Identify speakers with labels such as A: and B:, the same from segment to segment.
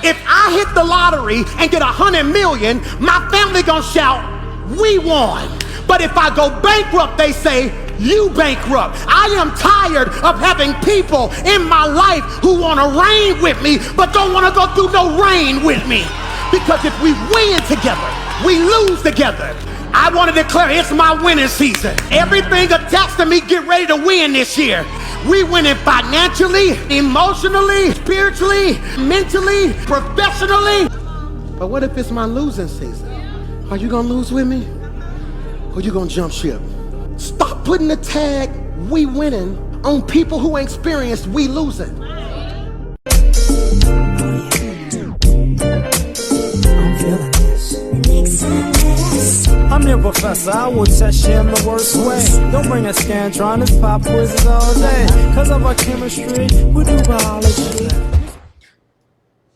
A: If I hit the lottery and get 100 million, my family gonna shout, we won. But if I go bankrupt, they say, you bankrupt. I am tired of having people in my life who want to reign with me, but don't want to go through no rain with me. Because if we win together, we lose together. I want to declare it's my winning season. Everything attached to me get ready to win this year. We winning financially, emotionally, spiritually, mentally, professionally. But what if it's my losing season? Are you gonna lose with me? Or you gonna jump ship? Stop putting the tag we winning on people who ain't experienced we losing.
B: I'm your professor, I will test you in the worst way. Don't bring a scantron, it's pop quizzes all day. Cause of our chemistry, we do biology.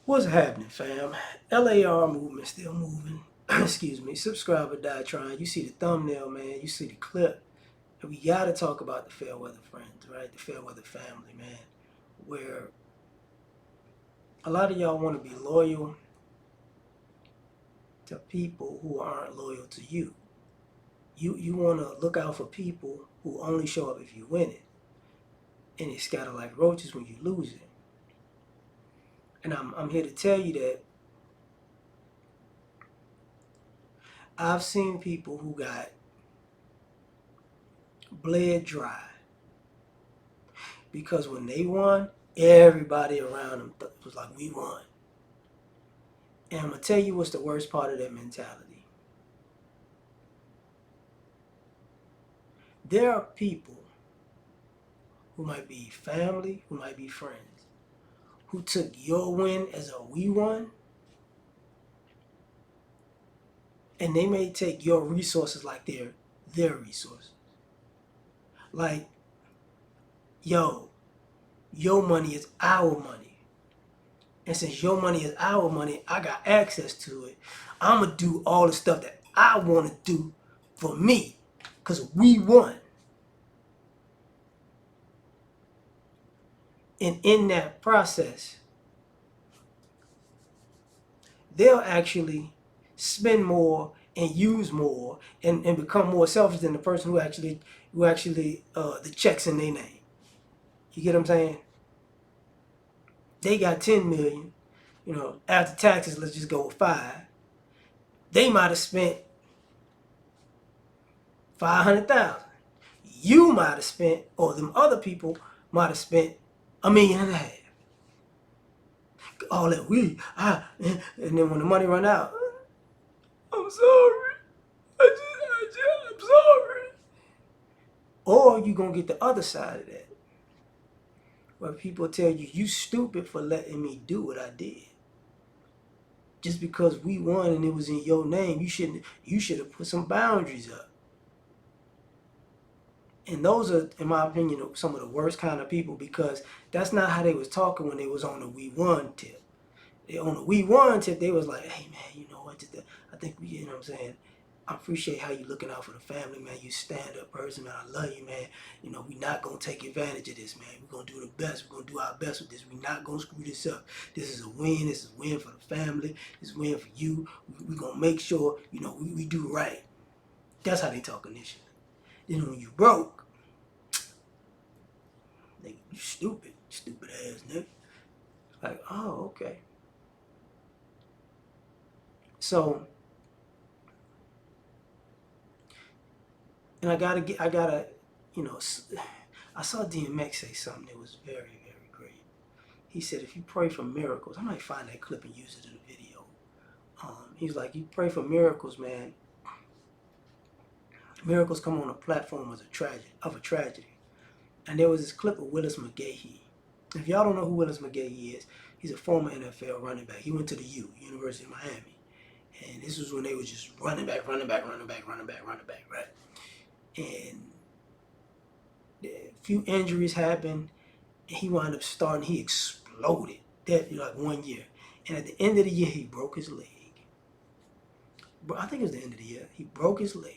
B: What's happening, fam? L.A.R. movement still moving. Excuse me, subscriber die trying. You see the thumbnail, man. You see the clip. And we gotta talk about the Fairweather friends, right? The Fairweather family, man. Where a lot of y'all want to be loyal to people who aren't loyal to you. You want to look out for people who only show up if you win it. And they scatter like roaches when you lose it. And I'm here to tell you that I've seen people who got bled dry because when they won, everybody around them was like, we won. And I'm going to tell you what's the worst part of that mentality. There are people who might be family, who might be friends, who took your win as a we won, and they may take your resources like they're their resources. Like, yo, your money is our money. And since your money is our money, I got access to it. I'm going to do all the stuff that I want to do for me because we won. And in that process, they'll actually spend more and use more and become more selfish than the person who actually the checks in their name. You get what I'm saying? They got 10 million, after taxes, let's just go with 5. They might have spent 500,000. You might have spent, or them other people might have spent $1.5 million. All that and then when the money run out, I'm sorry. I'm sorry. Or you gonna get the other side of that, where people tell you, you stupid for letting me do what I did. Just because we won and it was in your name, you should have put some boundaries up. And those are, in my opinion, some of the worst kind of people, because that's not how they was talking when they was on the we won tip. On the we won tip, they was like, hey man, you know what, I think we, you know what I'm saying, I appreciate how you looking out for the family, man. You stand up person, man. I love you, man. We not gonna take advantage of this, man. We're gonna do the best. We're gonna do our best with this. We're not gonna screw this up. This is a win. This is a win for the family. This is a win for you. We're gonna make sure, we do right. That's how they talking this shit. Then when you broke, nigga, you stupid ass nigga. Like, oh, okay. So, and I gotta, I saw DMX say something that was very, very great. He said, if you pray for miracles, I might find that clip and use it in a video. He's like, you pray for miracles, man. Miracles come on a platform of a tragedy. And there was this clip of Willis McGahee. If y'all don't know who Willis McGahee is, he's a former NFL running back. He went to the University of Miami. And this was when they was just running back, right? And a few injuries happened, and he wound up starting. He exploded that like 1 year, and at the end of the year, he broke his leg. I think it was the end of the year. He broke his leg.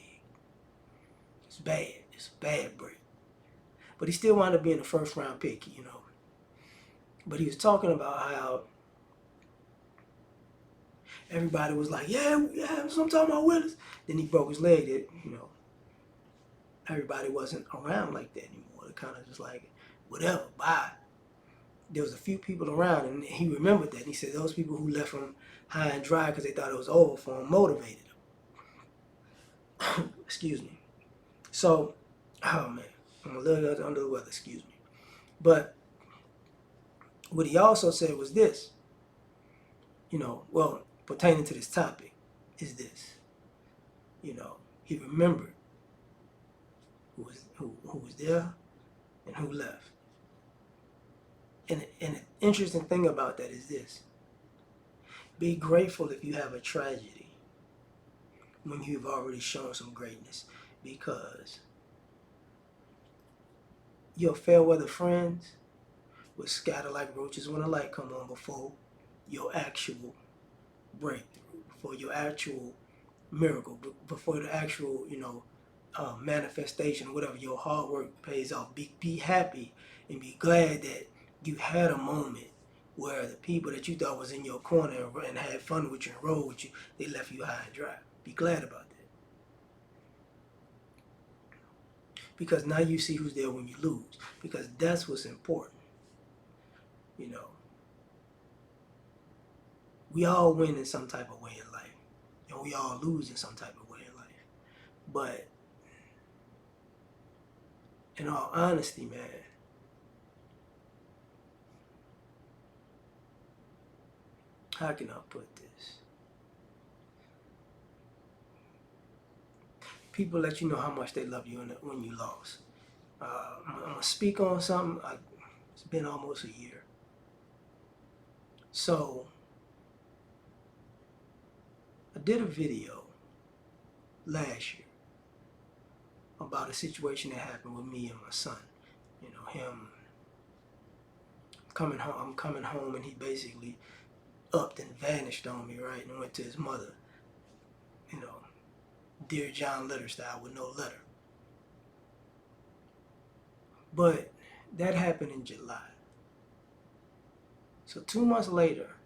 B: It's bad. It's a bad break. But he still wound up being a first-round pick, But he was talking about how everybody was like, yeah, that's what I'm talking about, Willis. Then he broke his leg. That, everybody wasn't around like that anymore. It kind of just like, whatever, bye. There was a few people around, and he remembered that. And he said those people who left him high and dry because they thought it was over for him motivated him. Excuse me. So, oh man, I'm a little under the weather, excuse me. But what he also said was this, well, pertaining to this topic, is this. He remembered who was there and who left. And an interesting thing about that is this. Be grateful if you have a tragedy when you've already shown some greatness, because your fair weather friends will scatter like roaches when the light come on before your actual breakthrough, before your actual miracle, before the actual, manifestation, whatever. Your hard work pays off. Be happy and be glad that you had a moment where the people that you thought was in your corner and had fun with you and rode with you, they left you high and dry. Be glad about that. Because now you see who's there when you lose. Because that's what's important. We all win in some type of way in life. And we all lose in some type of way in life. But in all honesty, man, how can I put this? People let you know how much they love you when you lost. I'm going to speak on something. It's been almost a year. So, I did a video last year about a situation that happened with me and my son. Him coming home. I'm coming home and he basically upped and vanished on me, right? And went to his mother. Dear John letter style with no letter. But that happened in July. So 2 months later,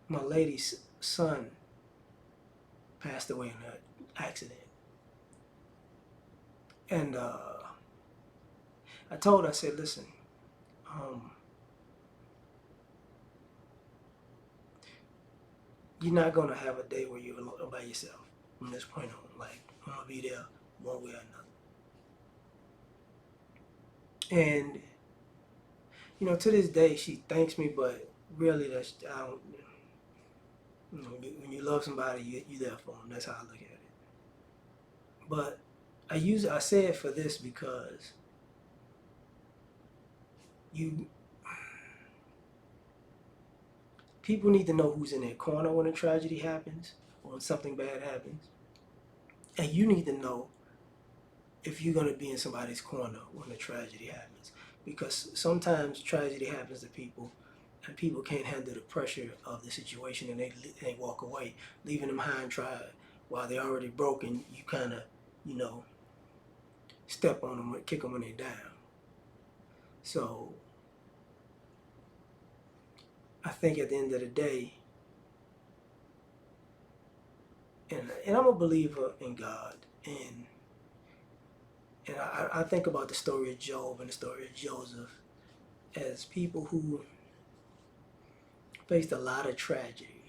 B: my lady's son passed away in an accident. And I told her, I said, listen, you're not going to have a day where you're by yourself from this point on. Like, I'm going to be there one way or another. And, to this day, she thanks me, but really, I don't, when you love somebody, you're there for them. That's how I look at it. But I say it for this because people need to know who's in their corner when a tragedy happens or when something bad happens. And you need to know if you're going to be in somebody's corner when a tragedy happens. Because sometimes tragedy happens to people and people can't handle the pressure of the situation and they walk away, leaving them high and dry while they're already broken. You kind of, step on them, kick them when they're down. So I think at the end of the day, and I'm a believer in God, and I think about the story of Job and the story of Joseph as people who faced a lot of tragedy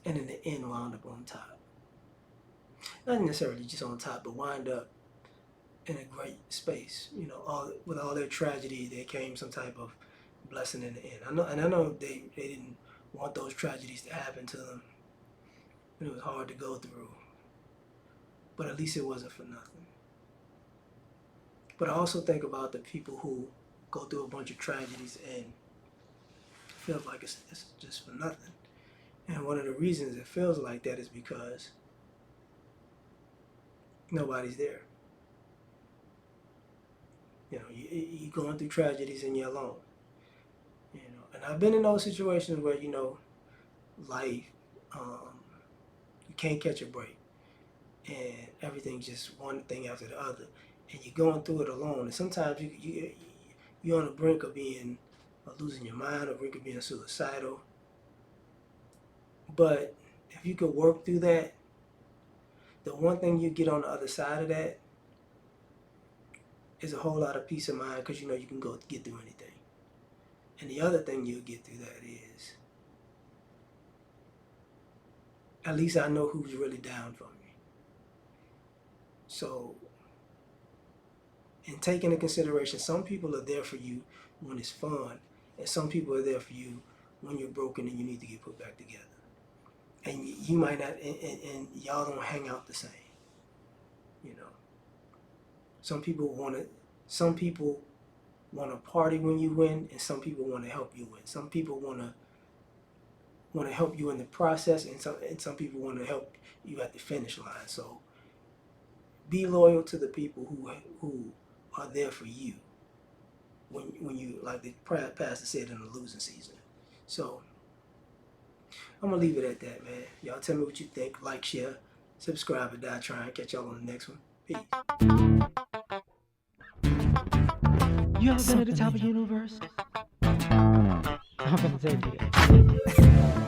B: and in the end wound up on top. Not necessarily just on top, but wind up in a great space. With all their tragedy, there came some type of blessing in the end. I know they didn't want those tragedies to happen to them. And it was hard to go through. But at least it wasn't for nothing. But I also think about the people who go through a bunch of tragedies and feel like it's just for nothing. And one of the reasons it feels like that is because nobody's there. You're going through tragedies and you're alone. And I've been in those situations where, life, you can't catch a break. And everything's just one thing after the other. And you're going through it alone. And sometimes you're on the brink of losing your mind, or brink of being suicidal. But if you could work through that, the one thing you get on the other side of that is a whole lot of peace of mind, because you know you can go get through anything. And the other thing you'll get through that is, at least I know who's really down for me. So, in taking into consideration, some people are there for you when it's fun, and some people are there for you when you're broken and you need to get put back together. And you might not, and y'all don't hang out the same. You know, some people want to party when you win, and some people want to help you win. Some people want to help you in the process, and some people want to help you at the finish line. So be loyal to the people who are there for you when you, like the pastor said, in the losing season. So I'm gonna leave it at that, man. Y'all tell me what you think. Like, share, subscribe, and die trying. Catch y'all on the next one. Peace.
C: You ever been at the top of the universe? I'm gonna take you there.